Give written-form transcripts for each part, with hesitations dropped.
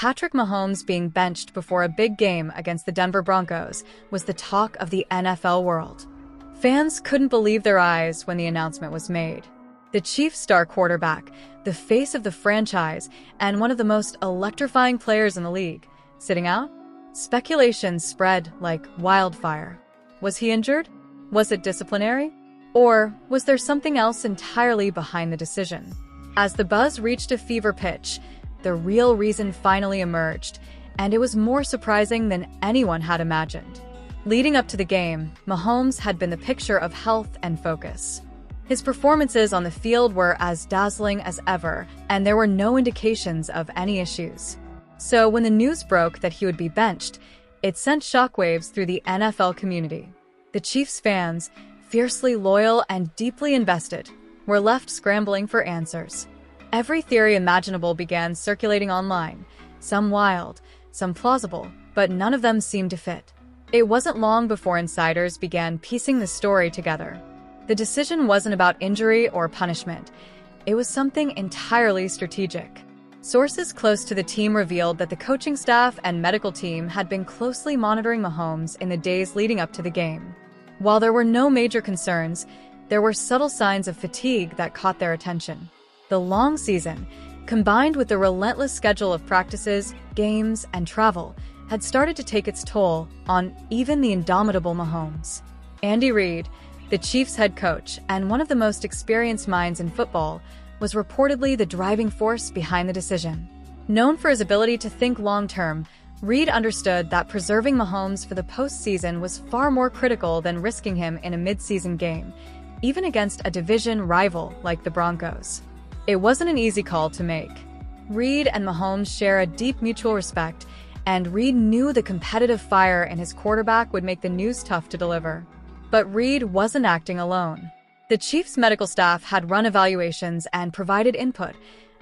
Patrick Mahomes being benched before a big game against the Denver Broncos was the talk of the NFL world. Fans couldn't believe their eyes when the announcement was made. The Chiefs' star quarterback, the face of the franchise, and one of the most electrifying players in the league, sitting out? Speculation spread like wildfire. Was he injured? Was it disciplinary? Or was there something else entirely behind the decision? As the buzz reached a fever pitch, the real reason finally emerged, and it was more surprising than anyone had imagined. Leading up to the game, Mahomes had been the picture of health and focus. His performances on the field were as dazzling as ever, and there were no indications of any issues. So when the news broke that he would be benched, it sent shockwaves through the NFL community. The Chiefs fans, fiercely loyal and deeply invested, were left scrambling for answers. Every theory imaginable began circulating online, some wild, some plausible, but none of them seemed to fit. It wasn't long before insiders began piecing the story together. The decision wasn't about injury or punishment. It was something entirely strategic. Sources close to the team revealed that the coaching staff and medical team had been closely monitoring Mahomes in the days leading up to the game. While there were no major concerns, there were subtle signs of fatigue that caught their attention. The long season, combined with the relentless schedule of practices, games, and travel, had started to take its toll on even the indomitable Mahomes. Andy Reid, the Chiefs' head coach and one of the most experienced minds in football, was reportedly the driving force behind the decision. Known for his ability to think long-term, Reid understood that preserving Mahomes for the postseason was far more critical than risking him in a mid-season game, even against a division rival like the Broncos. It wasn't an easy call to make. Reid and Mahomes share a deep mutual respect, and Reid knew the competitive fire in his quarterback would make the news tough to deliver. But Reid wasn't acting alone. The Chiefs' medical staff had run evaluations and provided input,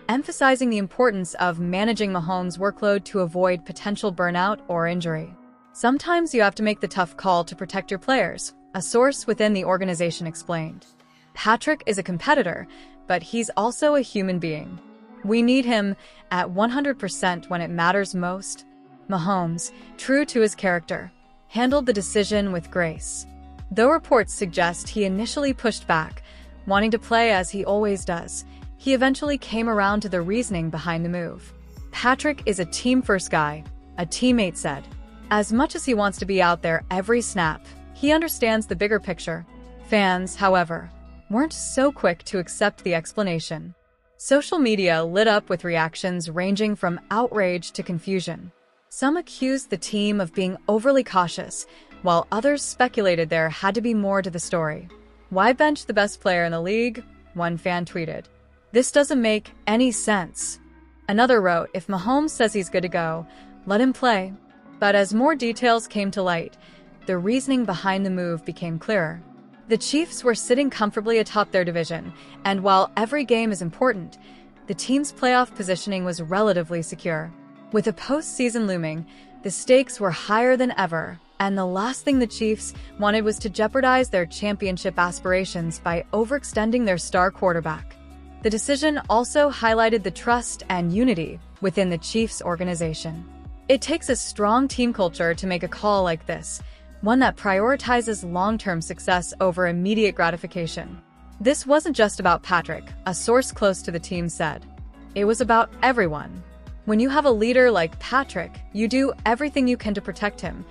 emphasizing the importance of managing Mahomes' workload to avoid potential burnout or injury. Sometimes you have to make the tough call to protect your players, a source within the organization explained. Patrick is a competitor, but he's also a human being. We need him at 100% when it matters most. Mahomes, true to his character, handled the decision with grace. Though reports suggest he initially pushed back, wanting to play as he always does, he eventually came around to the reasoning behind the move. Patrick is a team-first guy, a teammate said. As much as he wants to be out there every snap, he understands the bigger picture. Fans, however, weren't so quick to accept the explanation. Social media lit up with reactions ranging from outrage to confusion. Some accused the team of being overly cautious, while others speculated there had to be more to the story. "Why bench the best player in the league?" one fan tweeted. "This doesn't make any sense." Another wrote, "If Mahomes says he's good to go, let him play." But as more details came to light, the reasoning behind the move became clearer. The Chiefs were sitting comfortably atop their division, and while every game is important, the team's playoff positioning was relatively secure. With a postseason looming, the stakes were higher than ever, and the last thing the Chiefs wanted was to jeopardize their championship aspirations by overextending their star quarterback. The decision also highlighted the trust and unity within the Chiefs organization. It takes a strong team culture to make a call like this, one that prioritizes long-term success over immediate gratification. This wasn't just about Patrick, a source close to the team said. It was about everyone. When you have a leader like Patrick, you do everything you can to protect him,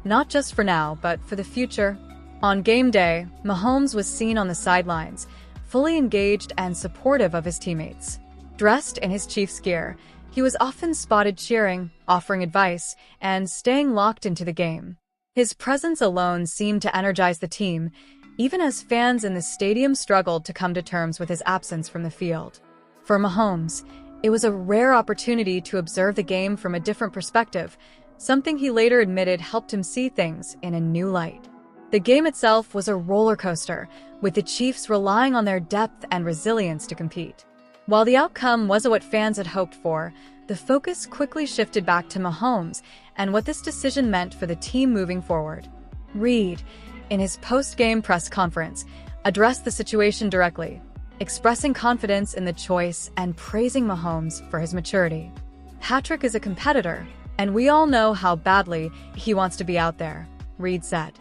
not just for now, but for the future. On game day, Mahomes was seen on the sidelines, fully engaged and supportive of his teammates. Dressed in his Chiefs gear, he was often spotted cheering, offering advice, and staying locked into the game. His presence alone seemed to energize the team, even as fans in the stadium struggled to come to terms with his absence from the field. For Mahomes, it was a rare opportunity to observe the game from a different perspective, something he later admitted helped him see things in a new light. The game itself was a roller coaster, with the Chiefs relying on their depth and resilience to compete. While the outcome wasn't what fans had hoped for, the focus quickly shifted back to Mahomes and what this decision meant for the team moving forward. Reid, in his post-game press conference, addressed the situation directly, expressing confidence in the choice and praising Mahomes for his maturity. Patrick is a competitor, and we all know how badly he wants to be out there, Reed said.